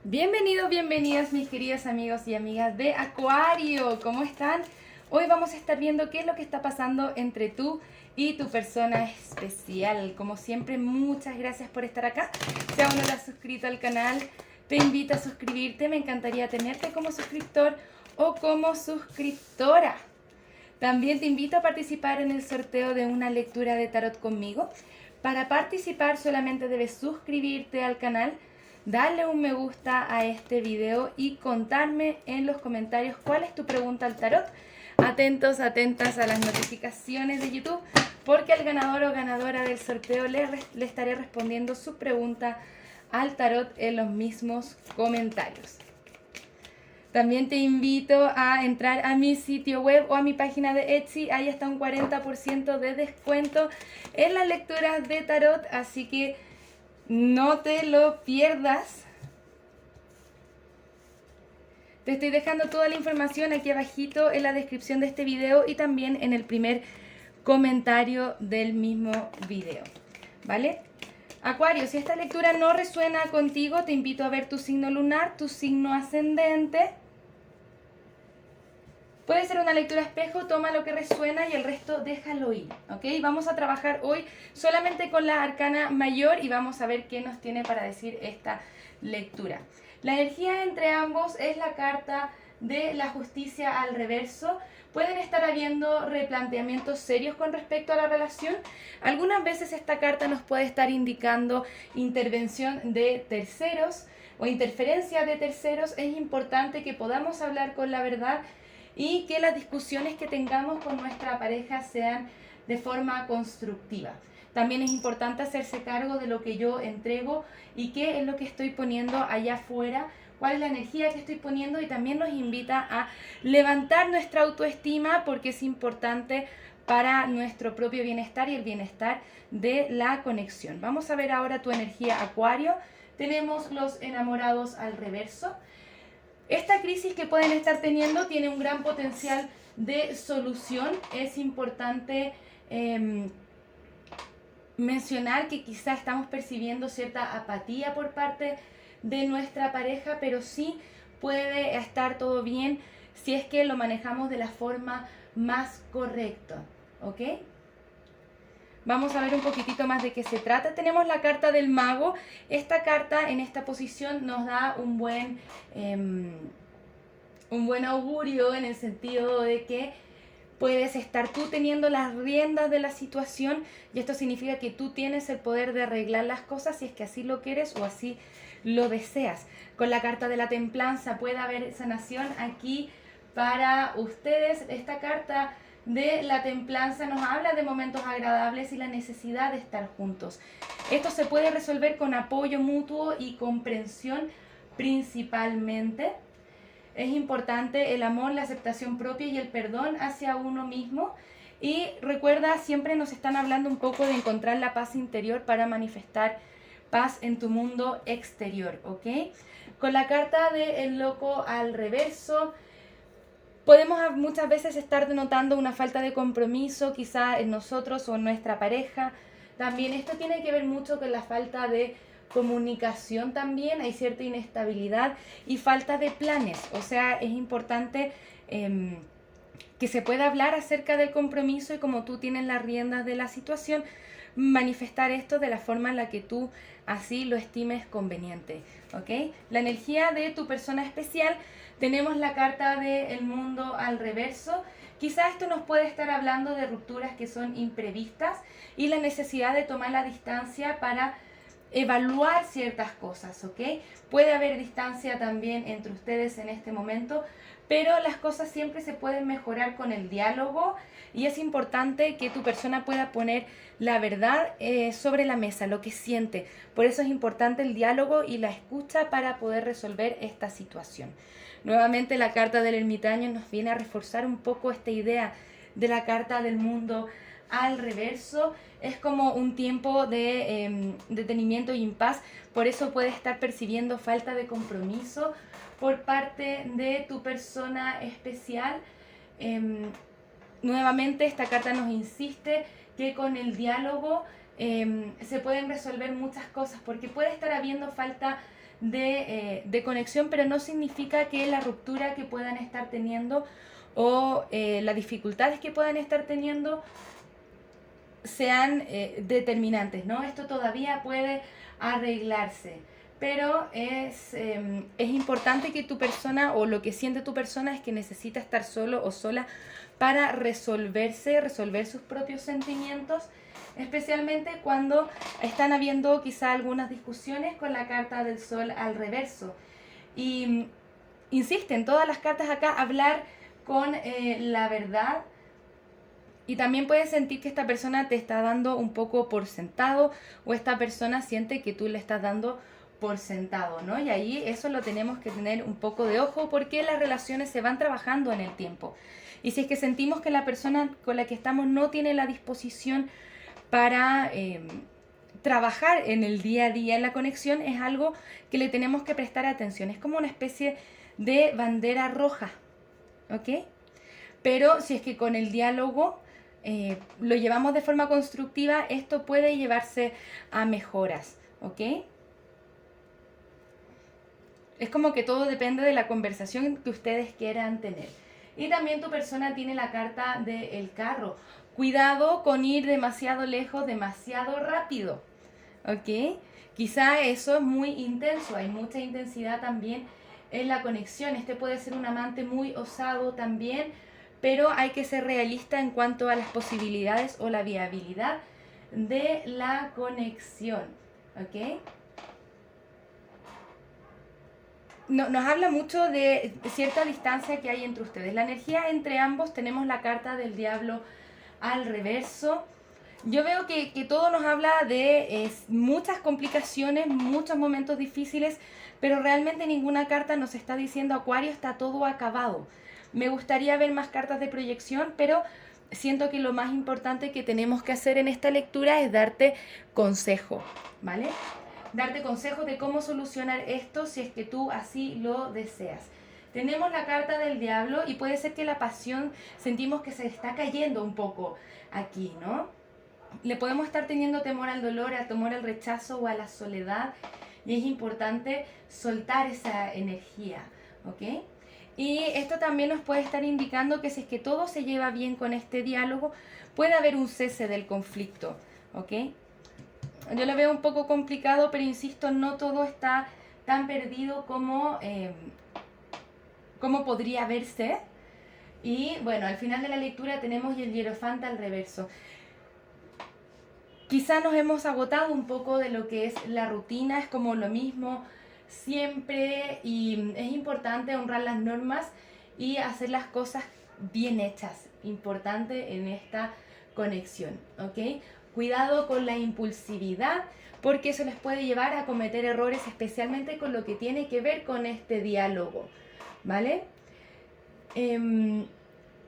Bienvenidos, bienvenidas mis queridos amigos y amigas de Acuario, ¿cómo están? Hoy vamos a estar viendo qué es lo que está pasando entre tú y tu persona especial. Como siempre, muchas gracias por estar acá. Si aún no te has suscrito al canal, te invito a suscribirte. Me encantaría tenerte como suscriptor o como suscriptora. También te invito a participar en el sorteo de una lectura de tarot conmigo. Para participar solamente debes suscribirte al canal, darle un me gusta a este video y contarme en los comentarios cuál es tu pregunta al tarot. Atentos, atentas a las notificaciones de YouTube, porque al ganador o ganadora del sorteo le estaré respondiendo su pregunta al tarot en los mismos comentarios. También te invito a entrar a mi sitio web o a mi página de Etsy. Ahí está un 40% de descuento en las lecturas de tarot, así que no te lo pierdas. Te estoy dejando toda la información aquí abajito en la descripción de este video y también en el primer comentario del mismo video, ¿vale? Acuario, si esta lectura no resuena contigo, te invito a ver tu signo lunar, tu signo ascendente. Puede ser una lectura espejo, toma lo que resuena y el resto déjalo ir, ¿ok? Vamos a trabajar hoy solamente con la arcana mayor y vamos a ver qué nos tiene para decir esta lectura. La energía entre ambos es la carta de la justicia al reverso. Pueden estar habiendo replanteamientos serios con respecto a la relación. Algunas veces esta carta nos puede estar indicando intervención de terceros o interferencia de terceros. Es importante que podamos hablar con la verdad y que las discusiones que tengamos con nuestra pareja sean de forma constructiva. También es importante hacerse cargo de lo que yo entrego y qué es lo que estoy poniendo allá afuera, cuál es la energía que estoy poniendo, y también nos invita a levantar nuestra autoestima porque es importante para nuestro propio bienestar y el bienestar de la conexión. Vamos a ver ahora tu energía, Acuario. Tenemos los enamorados al reverso. Esta crisis que pueden estar teniendo tiene un gran potencial de solución. Es importante mencionar que quizá estamos percibiendo cierta apatía por parte de nuestra pareja, pero sí puede estar todo bien si es que lo manejamos de la forma más correcta, ¿ok? Vamos a ver un poquitito más de qué se trata. Tenemos la carta del mago. Esta carta en esta posición nos da un buen augurio, en el sentido de que puedes estar tú teniendo las riendas de la situación, y esto significa que tú tienes el poder de arreglar las cosas si es que así lo quieres o así lo deseas. Con la carta de la templanza puede haber sanación aquí para ustedes. Esta carta de la templanza nos habla de momentos agradables y la necesidad de estar juntos. Esto se puede resolver con apoyo mutuo y comprensión principalmente. Es importante el amor, la aceptación propia y el perdón hacia uno mismo. Y recuerda, siempre nos están hablando un poco de encontrar la paz interior para manifestar paz en tu mundo exterior, ¿ok? Con la carta de el loco al reverso, podemos muchas veces estar denotando una falta de compromiso, quizá en nosotros o en nuestra pareja. También esto tiene que ver mucho con la falta de comunicación. También hay cierta inestabilidad y falta de planes. O sea, es importante que se pueda hablar acerca del compromiso, y como tú tienes las riendas de la situación, manifestar esto de la forma en la que tú así lo estimes conveniente, ¿ok? La energía de tu persona especial, tenemos la carta del mundo al reverso. Quizás esto nos puede estar hablando de rupturas que son imprevistas y la necesidad de tomar la distancia para evaluar ciertas cosas, ¿ok? Puede haber distancia también entre ustedes en este momento, pero las cosas siempre se pueden mejorar con el diálogo, y es importante que tu persona pueda poner la verdad sobre la mesa, lo que siente. Por eso es importante el diálogo y la escucha para poder resolver esta situación. Nuevamente la carta del ermitaño nos viene a reforzar un poco esta idea de la carta del mundo al reverso. Es como un tiempo de detenimiento y impas. Por eso puedes estar percibiendo falta de compromiso por parte de tu persona especial. Nuevamente esta carta nos insiste que con el diálogo se pueden resolver muchas cosas, porque puede estar habiendo falta de conexión, pero no significa que la ruptura que puedan estar teniendo o las dificultades que puedan estar teniendo sean determinantes, ¿no? Esto todavía puede arreglarse, pero es importante que tu persona, o lo que siente tu persona, es que necesita estar solo o sola para resolver sus propios sentimientos, especialmente cuando están habiendo quizá algunas discusiones con la carta del sol al reverso. Y insisten todas las cartas acá, hablar con la verdad. Y también puedes sentir que esta persona te está dando un poco por sentado, o esta persona siente que tú le estás dando por sentado, ¿no? Y ahí eso lo tenemos que tener un poco de ojo, porque las relaciones se van trabajando en el tiempo. Y si es que sentimos que la persona con la que estamos no tiene la disposición para trabajar en el día a día en la conexión, es algo que le tenemos que prestar atención. Es como una especie de bandera roja, ¿ok? Pero si es que con el diálogo lo llevamos de forma constructiva, esto puede llevarse a mejoras, ¿ok? Es como que todo depende de la conversación que ustedes quieran tener. Y también tu persona tiene la carta del carro. Cuidado con ir demasiado lejos, demasiado rápido, ¿ok? Quizá eso es muy intenso, hay mucha intensidad también en la conexión. Este puede ser un amante muy osado también, pero hay que ser realista en cuanto a las posibilidades o la viabilidad de la conexión, ¿ok? Nos habla mucho de cierta distancia que hay entre ustedes. La energía entre ambos, tenemos la carta del diablo al reverso. Yo veo que todo nos habla de muchas complicaciones, muchos momentos difíciles, pero realmente ninguna carta nos está diciendo Acuario está todo acabado. Me gustaría ver más cartas de proyección, pero siento que lo más importante que tenemos que hacer en esta lectura es darte consejo, ¿vale? Darte consejos de cómo solucionar esto si es que tú así lo deseas. Tenemos la carta del diablo y puede ser que la pasión sentimos que se está cayendo un poco aquí, ¿no? Le podemos estar teniendo temor al dolor, al temor al rechazo o a la soledad, y es importante soltar esa energía, ¿ok? Y esto también nos puede estar indicando que si es que todo se lleva bien con este diálogo, puede haber un cese del conflicto, ¿ok? Yo lo veo un poco complicado, pero insisto, no todo está tan perdido como podría verse. Y bueno, al final de la lectura tenemos el hierofante al reverso. Quizá nos hemos agotado un poco de lo que es la rutina, es como lo mismo siempre, y es importante honrar las normas y hacer las cosas bien hechas, importante en esta conexión, ¿ok? Cuidado con la impulsividad, porque eso les puede llevar a cometer errores, especialmente con lo que tiene que ver con este diálogo, ¿vale? Es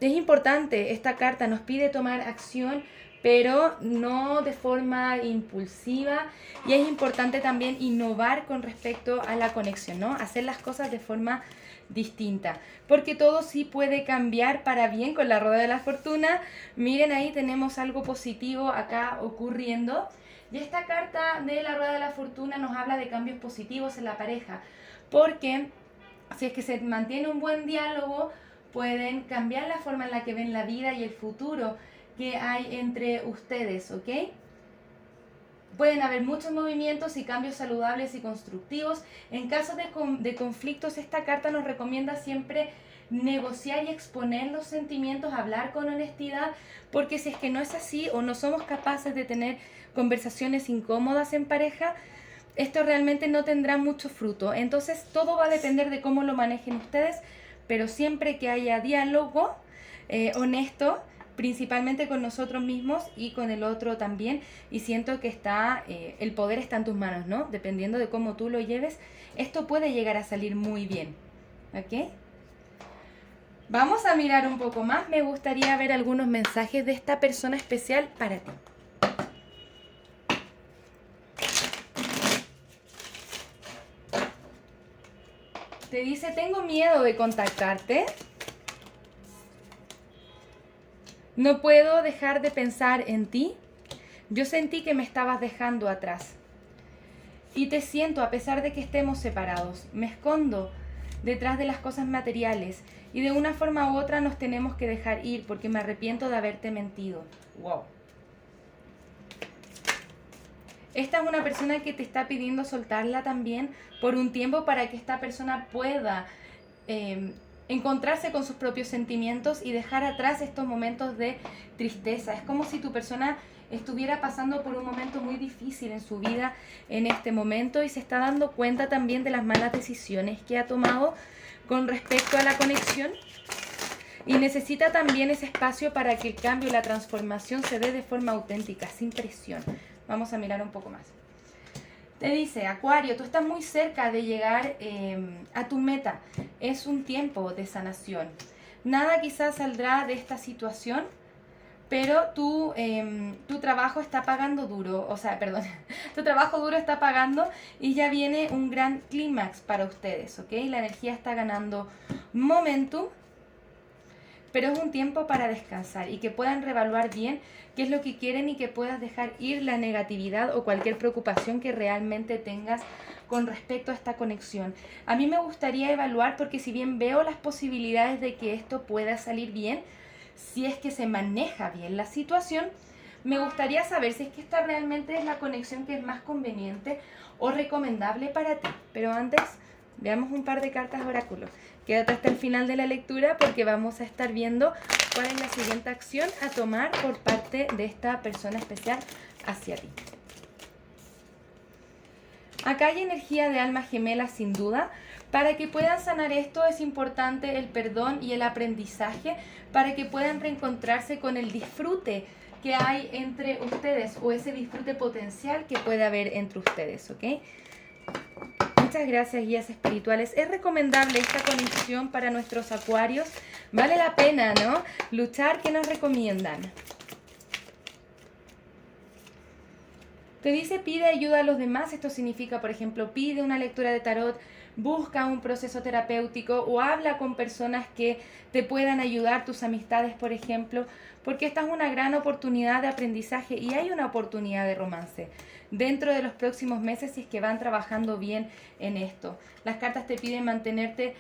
importante, esta carta nos pide tomar acción, pero no de forma impulsiva, y es importante también innovar con respecto a la conexión, ¿no? Hacer las cosas de forma distinta, porque todo sí puede cambiar para bien con la rueda de la fortuna. Miren, ahí tenemos algo positivo acá ocurriendo, y esta carta de la rueda de la fortuna nos habla de cambios positivos en la pareja, porque si es que se mantiene un buen diálogo, pueden cambiar la forma en la que ven la vida y el futuro que hay entre ustedes, ¿ok? Pueden haber muchos movimientos y cambios saludables y constructivos. En caso de conflictos, esta carta nos recomienda siempre negociar y exponer los sentimientos, hablar con honestidad, porque si es que no es así o no somos capaces de tener conversaciones incómodas en pareja, esto realmente no tendrá mucho fruto. Entonces todo va a depender de cómo lo manejen ustedes, pero siempre que haya diálogo honesto, principalmente con nosotros mismos y con el otro también, y siento que el poder está en tus manos, ¿no? Dependiendo de cómo tú lo lleves, esto puede llegar a salir muy bien, ¿ok? Vamos a mirar un poco más. Me gustaría ver algunos mensajes de esta persona especial para ti. Te dice, tengo miedo de contactarte. No puedo dejar de pensar en ti. Yo sentí que me estabas dejando atrás. Y te siento a pesar de que estemos separados. Me escondo detrás de las cosas materiales. Y de una forma u otra nos tenemos que dejar ir porque me arrepiento de haberte mentido. Wow. Esta es una persona que te está pidiendo soltarla también por un tiempo para que esta persona pueda encontrarse con sus propios sentimientos y dejar atrás estos momentos de tristeza. Es como si tu persona estuviera pasando por un momento muy difícil en su vida en este momento y se está dando cuenta también de las malas decisiones que ha tomado con respecto a la conexión y necesita también ese espacio para que el cambio y la transformación se dé de forma auténtica, sin presión. Vamos a mirar un poco más. Te dice, Acuario, tú estás muy cerca de llegar a tu meta. Es un tiempo de sanación. Nada quizás saldrá de esta situación, pero tu trabajo está pagando duro. O sea, perdón, tu trabajo duro está pagando y ya viene un gran clímax para ustedes, ¿ok? La energía está ganando momentum, pero es un tiempo para descansar y que puedan reevaluar bien qué es lo que quieren y que puedas dejar ir la negatividad o cualquier preocupación que realmente tengas con respecto a esta conexión. A mí me gustaría evaluar porque si bien veo las posibilidades de que esto pueda salir bien, si es que se maneja bien la situación, me gustaría saber si es que esta realmente es la conexión que es más conveniente o recomendable para ti. Pero antes, veamos un par de cartas oráculo. Quédate hasta el final de la lectura porque vamos a estar viendo cuál es la siguiente acción a tomar por parte de esta persona especial hacia ti. Acá hay energía de alma gemela sin duda. Para que puedan sanar esto es importante el perdón y el aprendizaje para que puedan reencontrarse con el disfrute que hay entre ustedes o ese disfrute potencial que puede haber entre ustedes, ¿ok? Muchas gracias, guías espirituales. Es recomendable esta conexión para nuestros acuarios. Vale la pena, ¿no? Luchar, ¿qué nos recomiendan? Te dice pide ayuda a los demás. Esto significa, por ejemplo, pide una lectura de tarot, busca un proceso terapéutico o habla con personas que te puedan ayudar, tus amistades, por ejemplo, porque esta es una gran oportunidad de aprendizaje y hay una oportunidad de romance dentro de los próximos meses si es que van trabajando bien en esto. Las cartas te piden mantenerte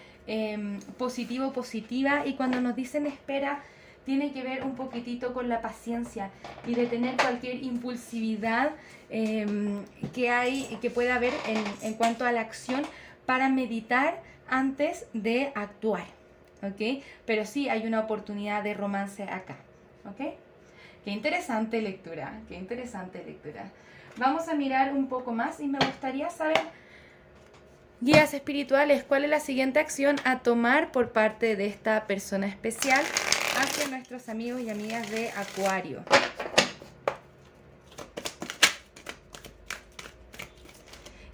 positivo, positiva, y cuando nos dicen espera, tiene que ver un poquitito con la paciencia y detener cualquier impulsividad que pueda haber en cuanto a la acción para meditar antes de actuar, ¿ok? Pero sí hay una oportunidad de romance acá, ¿ok? Qué interesante lectura, qué interesante lectura. Vamos a mirar un poco más y me gustaría saber, guías espirituales, ¿cuál es la siguiente acción a tomar por parte de esta persona especial hacia nuestros amigos y amigas de Acuario?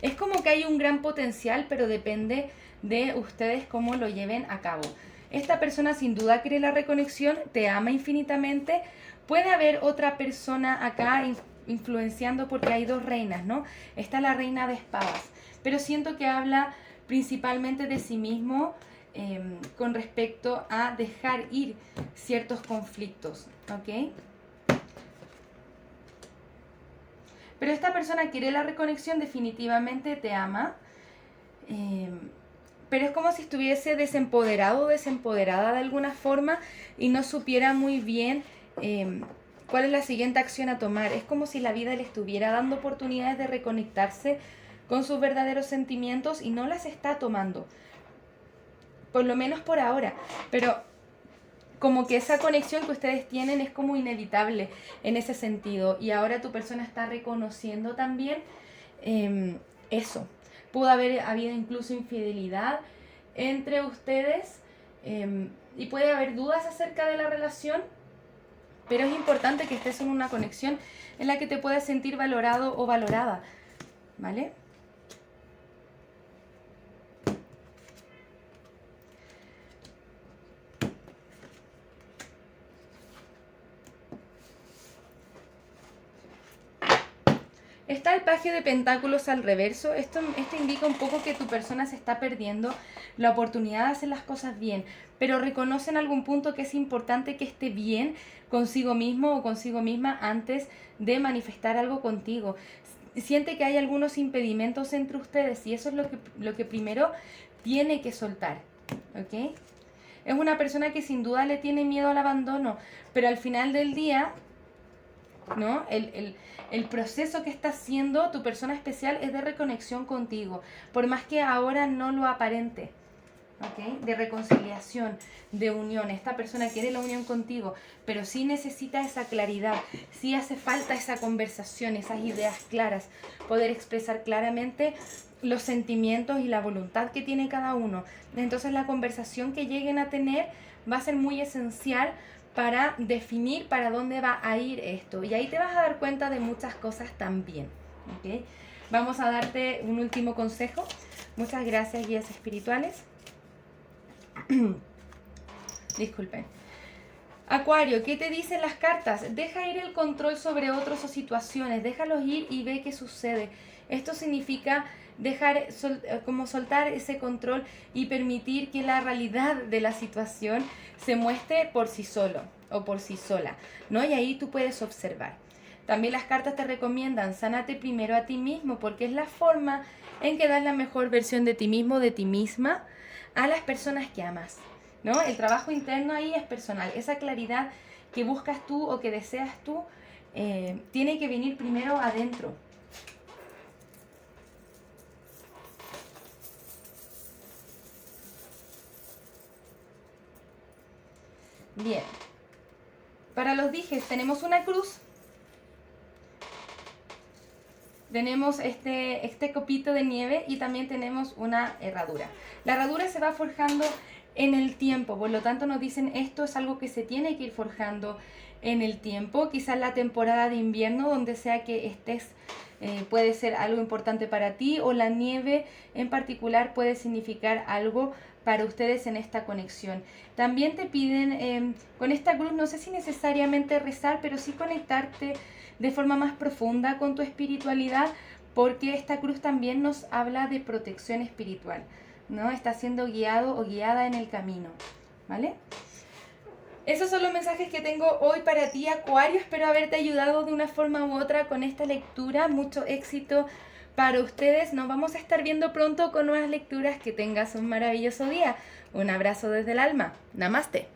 Es como que hay un gran potencial, pero depende de ustedes cómo lo lleven a cabo. Esta persona sin duda quiere la reconexión, te ama infinitamente. Puede haber otra persona acá influenciando porque hay dos reinas, ¿no? Está la reina de espadas, pero siento que habla principalmente de sí mismo con respecto a dejar ir ciertos conflictos, ¿ok? Pero esta persona quiere la reconexión, definitivamente te ama, pero es como si estuviese desempoderado o desempoderada de alguna forma y no supiera muy bien cuál es la siguiente acción a tomar. Es como si la vida le estuviera dando oportunidades de reconectarse con sus verdaderos sentimientos y no las está tomando, por lo menos por ahora, pero como que esa conexión que ustedes tienen es como inevitable en ese sentido. Y ahora tu persona está reconociendo también eso. Pudo haber habido incluso infidelidad entre ustedes y puede haber dudas acerca de la relación, pero es importante que estés en una conexión en la que te puedas sentir valorado o valorada, ¿vale? Está el paje de pentáculos al reverso. Esto indica un poco que tu persona se está perdiendo la oportunidad de hacer las cosas bien, pero reconoce en algún punto que es importante que esté bien consigo mismo o consigo misma antes de manifestar algo contigo. Siente que hay algunos impedimentos entre ustedes y eso es lo que primero tiene que soltar, ¿ok? Es una persona que sin duda le tiene miedo al abandono, pero al final del día, ¿no? El proceso que está haciendo tu persona especial es de reconexión contigo, por más que ahora no lo aparente, ¿ok? De reconciliación, de unión. Esta persona quiere la unión contigo, pero sí necesita esa claridad, sí hace falta esa conversación, esas ideas claras, poder expresar claramente los sentimientos y la voluntad que tiene cada uno. Entonces la conversación que lleguen a tener va a ser muy esencial para definir para dónde va a ir esto. Y ahí te vas a dar cuenta de muchas cosas también, ¿ok? Vamos a darte un último consejo. Muchas gracias, guías espirituales. Disculpen. Acuario, ¿qué te dicen las cartas? Deja ir el control sobre otros o situaciones, déjalos ir y ve qué sucede. Esto significa dejar como soltar ese control y permitir que la realidad de la situación se muestre por sí solo o por sí sola, ¿no? Y ahí tú puedes observar. También las cartas te recomiendan, sánate primero a ti mismo, porque es la forma en que das la mejor versión de ti mismo, de ti misma, a las personas que amas, ¿no? El trabajo interno ahí es personal. Esa claridad que buscas tú o que deseas tú tiene que venir primero adentro. Bien. Para los dijes tenemos una cruz. Tenemos este copito de nieve y también tenemos una herradura. La herradura se va forjando en el tiempo, por lo tanto nos dicen esto es algo que se tiene que ir forjando en el tiempo. Quizás la temporada de invierno, donde sea que estés, puede ser algo importante para ti, o la nieve en particular puede significar algo para ustedes en esta conexión. También te piden con esta cruz, no sé si necesariamente rezar, pero sí conectarte de forma más profunda con tu espiritualidad, porque esta cruz también nos habla de protección espiritual, ¿no? Está siendo guiado o guiada en el camino, ¿vale? Esos son los mensajes que tengo hoy para ti, Acuario. Espero haberte ayudado de una forma u otra con esta lectura. Mucho éxito para ustedes. Nos vamos a estar viendo pronto con nuevas lecturas. Que tengas un maravilloso día. Un abrazo desde el alma. Namaste.